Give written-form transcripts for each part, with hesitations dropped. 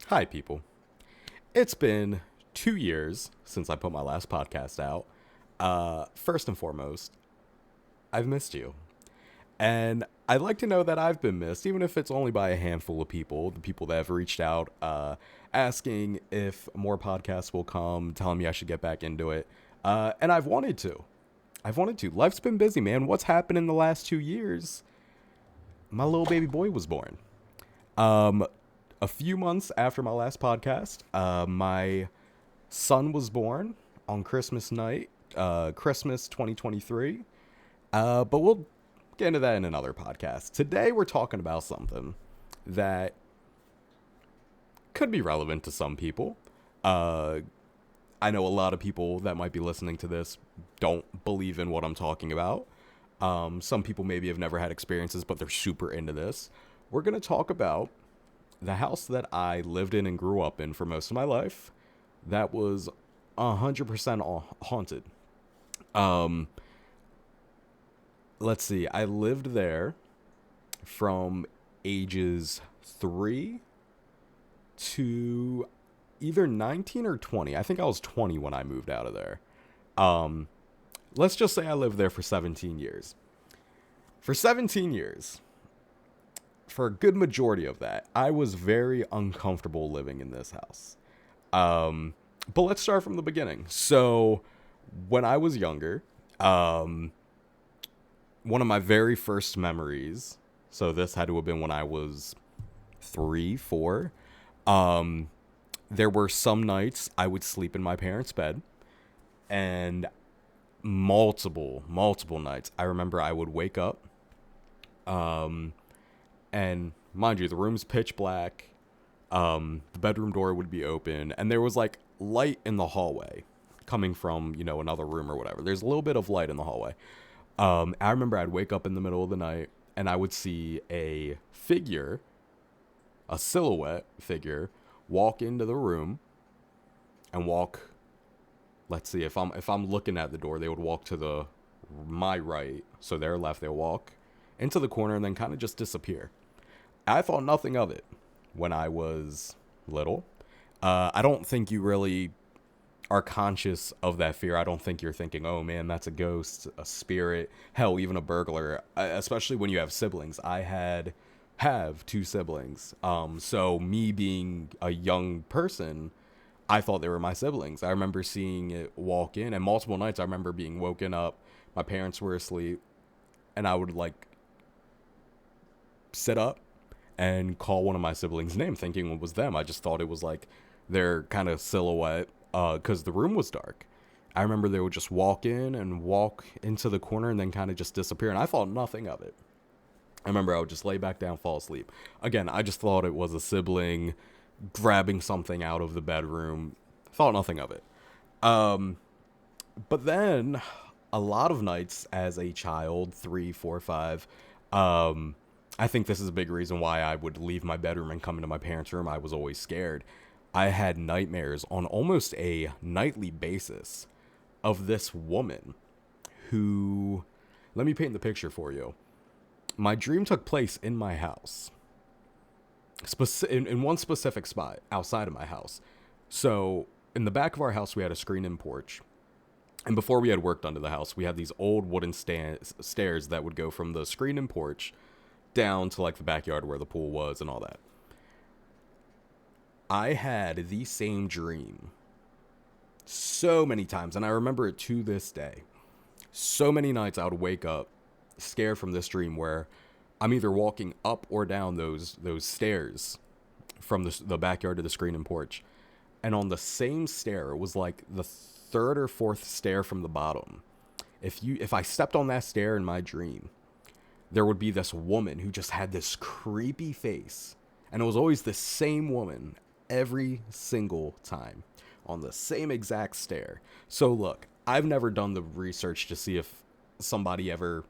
Hi, people. It's been 2 years since I put my last podcast out. First and foremost, I've missed you. And I'd like to know that I've been missed, even if it's only by a handful of people, the people that have reached out, asking if more podcasts will come, telling me I should get back into it. And I've wanted to. I've wanted to. Life's been busy, man. What's happened in the last 2 years? My little baby boy was born. Um, a few months after my last podcast, my son was born on Christmas night, Christmas 2023. But we'll get into that in another podcast. Today, we're talking about something that could be relevant to some people. Uh, I know a lot of people that might be listening to this don't believe in what I'm talking about. Some people maybe have never had experiences, but they're super into this. We're going to talk about the house that I lived in and grew up in for most of my life that was 100% haunted. Um, let's see, I lived there from ages 3 to either 19 or 20. I think I was 20 when I moved out of there. Um, let's just say I lived there for 17 years. For 17 years, for a good majority of that, I was very uncomfortable living in this house. Um, but let's start from the beginning. So, when I was younger, um, one of my very first memories, so this had to have been when I was 3, 4. Um, there were some nights I would sleep in my parents' bed, and multiple nights, I remember I would wake up, um, and mind you, the room's pitch black. The bedroom door would be open, and there was like light in the hallway coming from, another room or whatever. There's a little bit of light in the hallway. I remember I'd wake up in the middle of the night and I would see a silhouette figure, walk into the room and walk. Let's see, if I'm looking at the door, they would walk to my right, so their left. They'll walk into the corner and then kind of just disappear. I thought nothing of it when I was little. I don't think you really are conscious of that fear. I don't think you're thinking, oh man, that's a ghost, a spirit, hell, even a burglar, especially when you have siblings. Have two siblings. So me being a young person, I thought they were my siblings. I remember seeing it walk in, and multiple nights I remember being woken up. My parents were asleep, and I would like sit up and call one of my siblings' name, thinking it was them. I just thought it was like their kind of silhouette, because the room was dark. I remember they would just walk in and walk into the corner and then kind of just disappear, and I thought nothing of it. I remember I would just lay back down, fall asleep. Again, I just thought it was a sibling grabbing something out of the bedroom. Thought nothing of it. Um, but then, a lot of nights as a child, 3, 4, 5, I think this is a big reason why I would leave my bedroom and come into my parents' room. I was always scared. I had nightmares on almost a nightly basis of this woman who, let me paint the picture for you. My dream took place in my house, in one specific spot outside of my house. So in the back of our house, we had a screen-in porch. And before we had worked under the house, we had these old wooden stairs that would go from the screen-in porch down to like the backyard where the pool was and all that. I had the same dream so many times, and I remember it to this day. So many nights I would wake up scared from this dream where I'm either walking up or down those stairs from the backyard to the screen and porch, and on the same stair, it was like the third or fourth stair from the bottom. If I stepped on that stair in my dream, there would be this woman who just had this creepy face, and it was always the same woman every single time on the same exact stair. So look, I've never done the research to see if somebody ever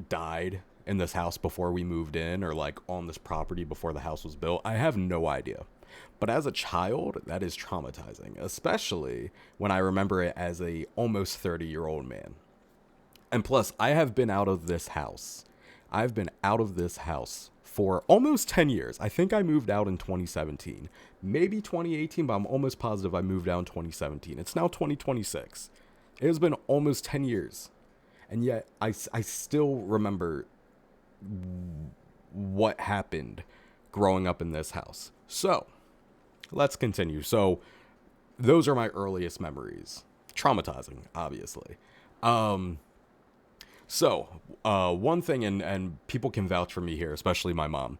died in this house before we moved in, or like on this property before the house was built. I have no idea. But as a child, that is traumatizing, especially when I remember it as a almost 30-year-old man. And plus, I have been out of this house. I've been out of this house for almost 10 years. I think I moved out in 2017, maybe 2018, but I'm almost positive I moved out in 2017. It's now 2026. It has been almost 10 years. And yet I still remember what happened growing up in this house. So let's continue. So those are my earliest memories. Traumatizing, obviously. One thing, and people can vouch for me here, especially my mom.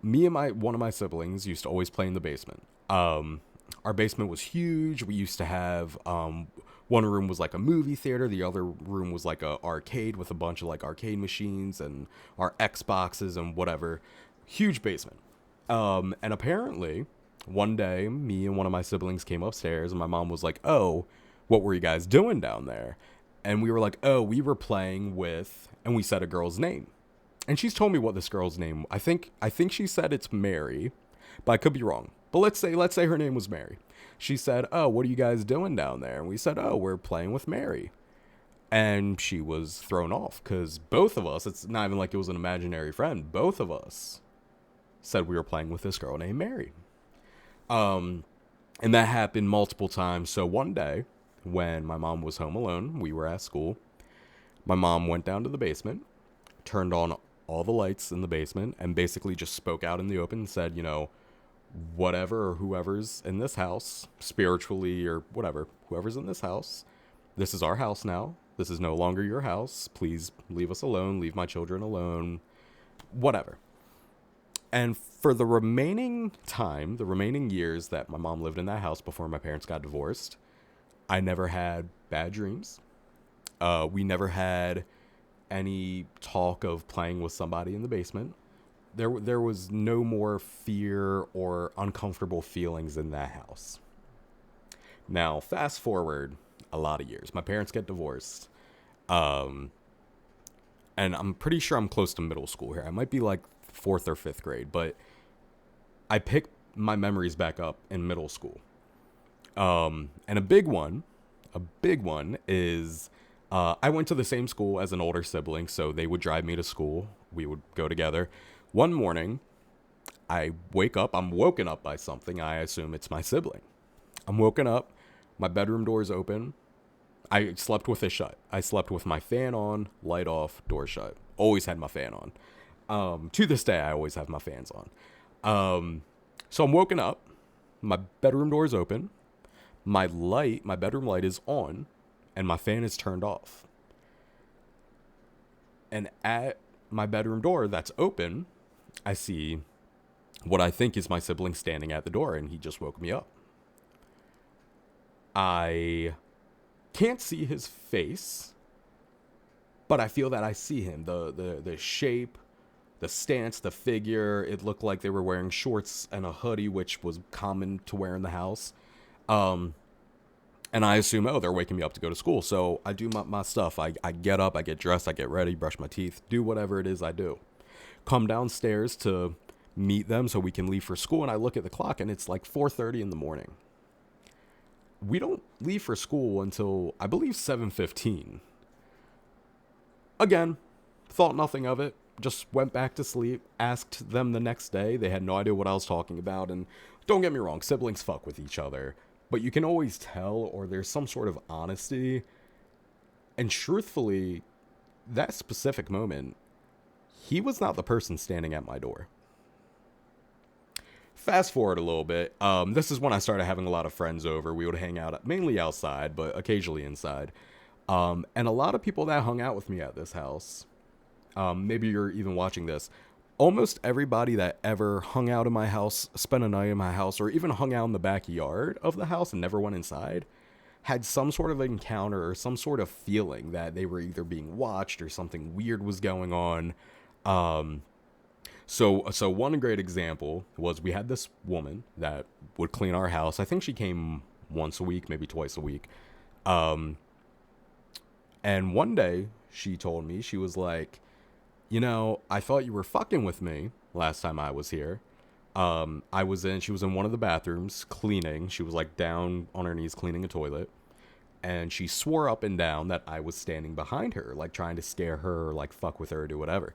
Me and one of my siblings used to always play in the basement. Our basement was huge. We used to have one room was like a movie theater. The other room was like a arcade with a bunch of like arcade machines and our Xboxes and whatever. Huge basement. And apparently, one day, me and one of my siblings came upstairs, and my mom was like, "Oh, what were you guys doing down there?" And we were like, "Oh, we were playing with," and we said a girl's name. And she's told me what this girl's name. I think she said it's Mary, but I could be wrong. But let's say her name was Mary. She said, "Oh, what are you guys doing down there?" And we said, "Oh, we're playing with Mary." And she was thrown off because both of us, it's not even like it was an imaginary friend, both of us said we were playing with this girl named Mary. And that happened multiple times. So one day, when my mom was home alone, we were at school. My mom went down to the basement, turned on all the lights in the basement, and basically just spoke out in the open and said, whatever or whoever's in this house, spiritually or whatever, whoever's in this house, this is our house now. This is no longer your house. Please leave us alone. Leave my children alone. Whatever. And for the remaining time, the remaining years that my mom lived in that house before my parents got divorced, I never had bad dreams. We never had any talk of playing with somebody in the basement. There was no more fear or uncomfortable feelings in that house. Now, fast forward a lot of years. My parents get divorced. And I'm pretty sure I'm close to middle school here. I might be like 4th or 5th grade, but I picked my memories back up in middle school. And a big one is I went to the same school as an older sibling, so they would drive me to school. We would go together. One morning, I'm woken up by something. I assume it's my sibling. I'm woken up, my bedroom door is open. I slept with it shut. I slept with my fan on, light off, door shut. Always had my fan on. To this day, I always have my fans on. So I'm woken up, my bedroom door is open, my bedroom light is on, and my fan is turned off. And at my bedroom door that's open, I see what I think is my sibling standing at the door, and he just woke me up. I can't see his face, but I feel that I see him. The shape, the stance, the figure. It looked like they were wearing shorts and a hoodie, which was common to wear in the house. And I assume, they're waking me up to go to school. So I do my stuff. I get up, I get dressed, I get ready, brush my teeth, do whatever it is I do. Come downstairs to meet them so we can leave for school. And I look at the clock and it's like 4:30 in the morning. We don't leave for school until, I believe, 7:15. Again, thought nothing of it. Just went back to sleep, asked them the next day. They had no idea what I was talking about. And don't get me wrong, siblings fuck with each other. But you can always tell, or there's some sort of honesty. And truthfully, that specific moment, he was not the person standing at my door. Fast forward a little bit. This is when I started having a lot of friends over. We would hang out mainly outside, but occasionally inside. And a lot of people that hung out with me at this house, maybe you're even watching this, almost everybody that ever hung out in my house, spent a night in my house, or even hung out in the backyard of the house and never went inside, had some sort of encounter or some sort of feeling that they were either being watched or something weird was going on. So one great example was we had this woman that would clean our house. I think she came once a week, maybe twice a week. And one day she told me, she was like, I thought you were fucking with me last time I was here. She was in one of the bathrooms cleaning. She was like down on her knees cleaning a toilet. And she swore up and down that I was standing behind her, like trying to scare her or like fuck with her or do whatever.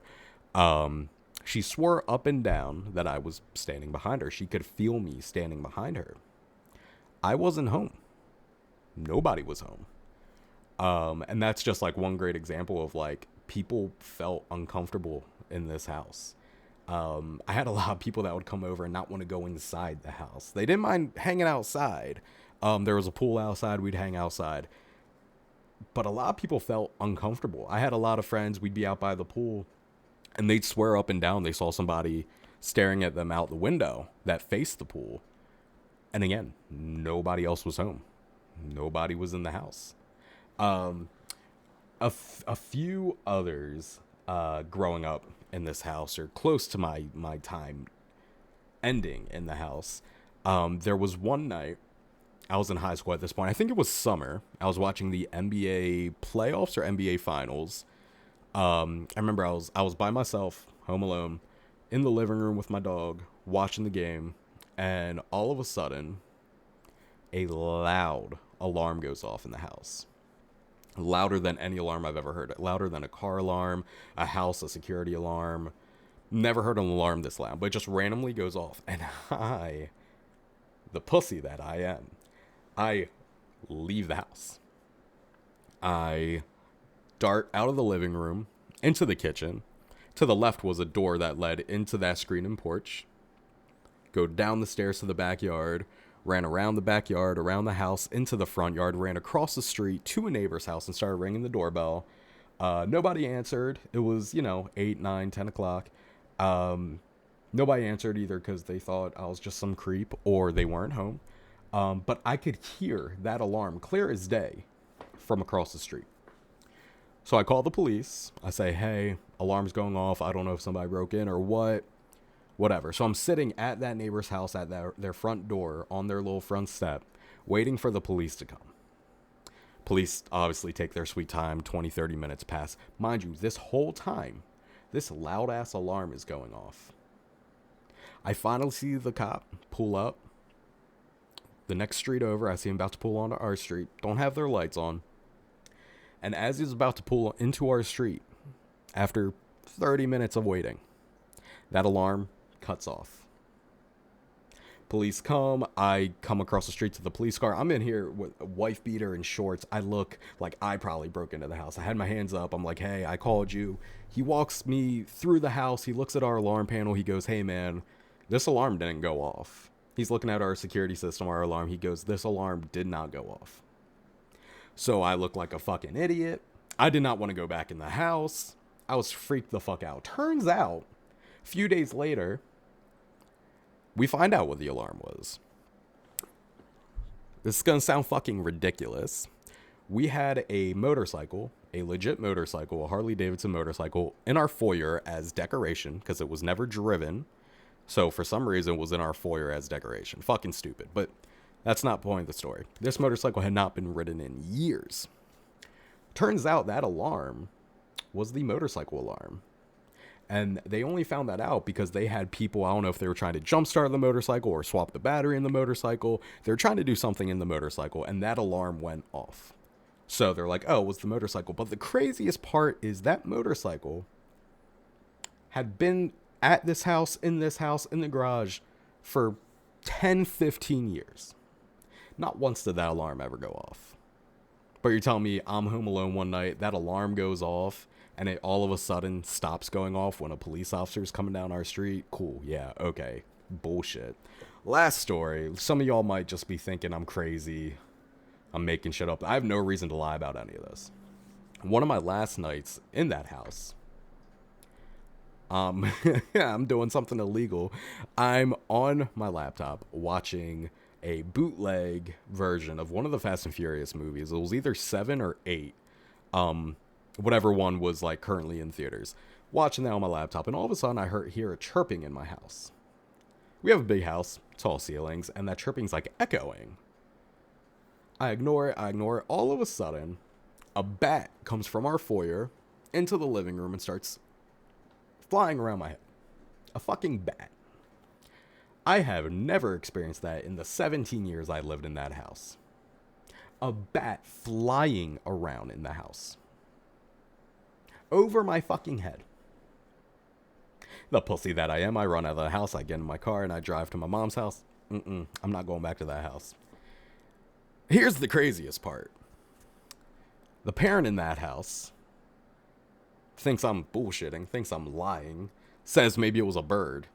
She swore up and down that I was standing behind her. She could feel me standing behind her. I wasn't home. Nobody was home. And that's just like one great example of like people felt uncomfortable in this house. I had a lot of people that would come over and not want to go inside the house. They didn't mind hanging outside. There was a pool outside. We'd hang outside. But a lot of people felt uncomfortable. I had a lot of friends. We'd be out by the pool and they'd swear up and down they saw somebody staring at them out the window that faced the pool. And again, nobody else was home. Nobody was in the house. A few others growing up in this house, or close to my time ending in the house. There was one night, I was in high school at this point. I think it was summer. I was watching the NBA playoffs or NBA finals. I remember I was by myself, home alone, in the living room with my dog, watching the game, and all of a sudden, a loud alarm goes off in the house. Louder than any alarm I've ever heard. Louder than a car alarm, a house, a security alarm. Never heard an alarm this loud, but it just randomly goes off. And I, the pussy that I am, I leave the house. I dart out of the living room into the kitchen. To the left was a door that led into that screen and porch. Go down the stairs to the backyard. Ran around the backyard, around the house, into the front yard, ran across the street to a neighbor's house and started ringing the doorbell. Nobody answered. It was, 8, 9, 10 o'clock. Nobody answered either because they thought I was just some creep or they weren't home. But I could hear that alarm clear as day from across the street. So I call the police. I say, hey, alarm's going off. I don't know if somebody broke in or what. Whatever. So I'm sitting at that neighbor's house at their front door on their little front step, waiting for the police to come. Police obviously take their sweet time, 20, 30 minutes pass. Mind you, this whole time, this loud ass alarm is going off. I finally see the cop pull up. The next street over, I see him about to pull onto our street. Don't have their lights on. And as he's about to pull into our street, after 30 minutes of waiting, that alarm cuts off. Police come. I come across the street to the police car. I'm in here with a wife beater and shorts. I look like I probably broke into the house. I had my hands up. I'm like, hey, I called you. He walks me through the house. He looks at our alarm panel. He goes, hey, man, this alarm didn't go off. He's looking at our security system, our alarm. He goes, this alarm did not go off. So I look like a fucking idiot. I did not want to go back in the house. I was freaked the fuck out. Turns out, a few days later, we find out what the alarm was. This is going to sound fucking ridiculous. We had a motorcycle, a legit motorcycle, a Harley Davidson motorcycle, in our foyer as decoration, because it was never driven. So for some reason, it was in our foyer as decoration. Fucking stupid, but that's not the point of the story. This motorcycle had not been ridden in years. Turns out that alarm was the motorcycle alarm. And they only found that out because they had people, I don't know if they were trying to jumpstart the motorcycle or swap the battery in the motorcycle. They were trying to do something in the motorcycle, and that alarm went off. So they're like, oh, it was the motorcycle. But the craziest part is that motorcycle had been at this house, in the garage for 10, 15 years. Not once did that alarm ever go off. But you're telling me I'm home alone one night, that alarm goes off, and it all of a sudden stops going off when a police officer is coming down our street? Cool, yeah, okay. Bullshit. Last story. Some of y'all might just be thinking I'm crazy. I'm making shit up. I have no reason to lie about any of this. One of my last nights in that house, yeah, I'm doing something illegal. I'm on my laptop watching a bootleg version of one of the Fast and Furious movies. It was either 7 or 8. Whatever one was like currently in theaters. Watching that on my laptop, and all of a sudden I hear a chirping in my house. We have a big house, tall ceilings, and that chirping's like echoing. I ignore it. All of a sudden, a bat comes from our foyer into the living room and starts flying around my head. A fucking bat. I have never experienced that in the 17 years I lived in that house. A bat flying around in the house. Over my fucking head. The pussy that I am, I run out of the house, I get in my car, and I drive to my mom's house. I'm not going back to that house. Here's the craziest part. The parent in that house thinks I'm bullshitting, thinks I'm lying, says maybe it was a bird.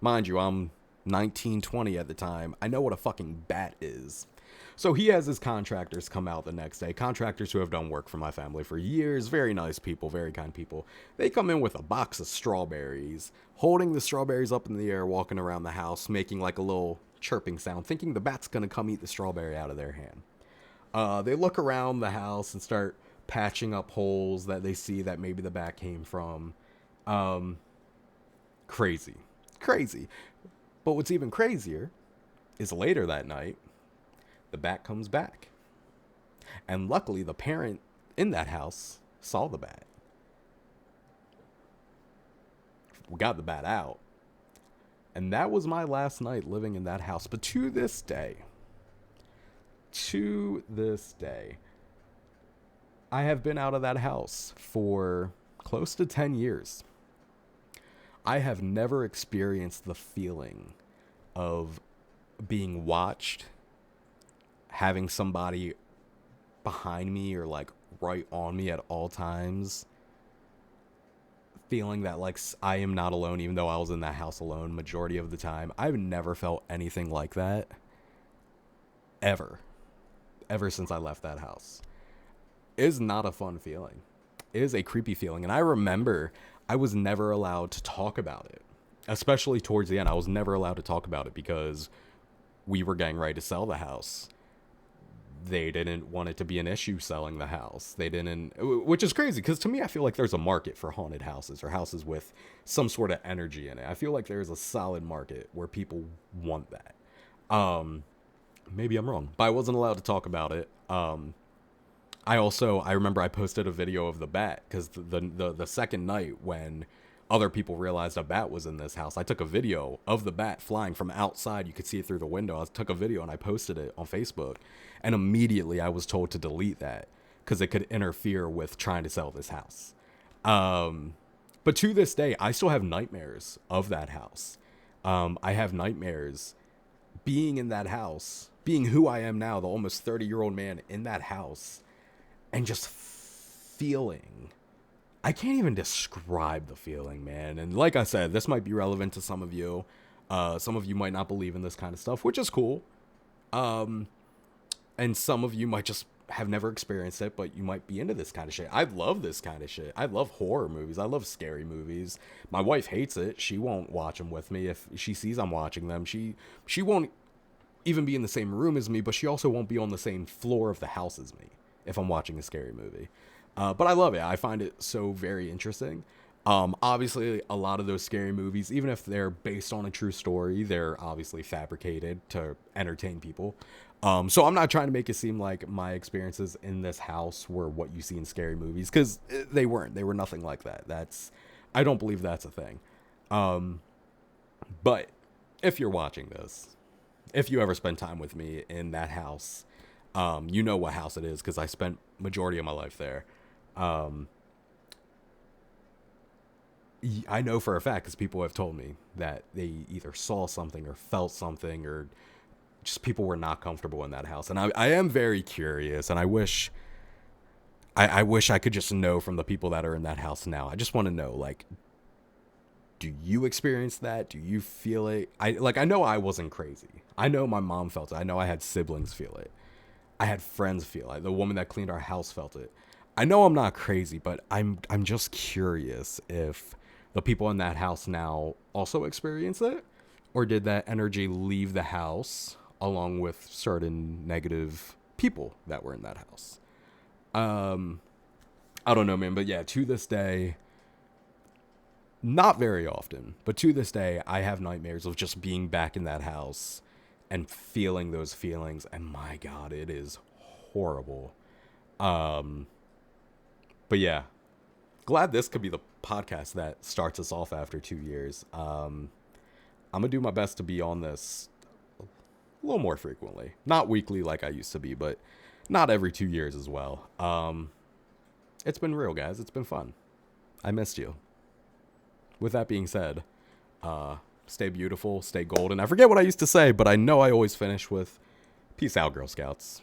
Mind you, I'm 19, 20 at the time. I know what a fucking bat is. So he has his contractors come out the next day. Contractors who have done work for my family for years. Very nice people, very kind people. They come in with a box of strawberries, holding the strawberries up in the air, walking around the house, making like a little chirping sound, thinking the bat's going to come eat the strawberry out of their hand. They look around the house and start patching up holes that they see that maybe the bat came from. Crazy. Crazy. But what's even crazier is later that night, the bat comes back. And luckily, the parent in that house saw the bat. We got the bat out. And that was my last night living in that house. But to this day, I have been out of that house for close to 10 years. I have never experienced the feeling of being watched, having somebody behind me or like right on me at all times, feeling that like I am not alone, even though I was in that house alone majority of the time. I've never felt anything like that ever since I left that house. It is not a fun feeling. It is a creepy feeling. And I remember I was never allowed to talk about it, especially towards the end. I was never allowed to talk about it because we were getting ready to sell the house. They didn't want it to be an issue selling the house. They didn't, which is crazy because to me, I feel like there's a market for haunted houses or houses with some sort of energy in it. I feel like there's a solid market where people want that. Maybe I'm wrong, but I wasn't allowed to talk about it. I remember I posted a video of the bat because the second night when other people realized a bat was in this house, I took a video of the bat flying from outside. You could see it through the window. I took a video and I posted it on Facebook, and immediately I was told to delete that because it could interfere with trying to sell this house. But to this day, I still have nightmares of that house. I have nightmares being in that house, being who I am now, the almost 30-year-old man in that house, and just feeling. I can't even describe the feeling, man. And like I said, this might be relevant to some of you. Some of you might not believe in this kind of stuff, which is cool. And some of you might just have never experienced it, but you might be into this kind of shit. I love this kind of shit. I love horror movies. I love scary movies. My wife hates it. She won't watch them with me. If she sees I'm watching them, she won't even be in the same room as me, but she also won't be on the same floor of the house as me if I'm watching a scary movie. But I love it. I find it so very interesting. Obviously, a lot of those scary movies, even if they're based on a true story, they're obviously fabricated to entertain people. So I'm not trying to make it seem like my experiences in this house were what you see in scary movies, because they weren't. They were nothing like that. I don't believe that's a thing. But if you're watching this, if you ever spend time with me in that house, you know what house it is because I spent majority of my life there. I know for a fact because people have told me that they either saw something or felt something, or just people were not comfortable in that house. And I am very curious, and I wish I could just know from the people that are in that house now. I just want to know, like, do you experience that? Do you feel it? I know I wasn't crazy. I know my mom felt it. I know I had siblings feel it. I had friends feel it. The woman that cleaned our house felt it. I know I'm not crazy, but I'm just curious if the people in that house now also experience it, or did that energy leave the house along with certain negative people that were in that house? I don't know, man, but yeah, to this day, not very often, but to this day, I have nightmares of just being back in that house and feeling those feelings, and my God, it is horrible. But yeah, glad this could be the podcast that starts us off after 2 years. I'm gonna do my best to be on this a little more frequently, not weekly like I used to be, but not every 2 years as well. It's been real, guys. It's been fun. I missed you. with that being said, stay beautiful, stay golden. I forget what I used to say, but I know I always finish with peace out, Girl Scouts.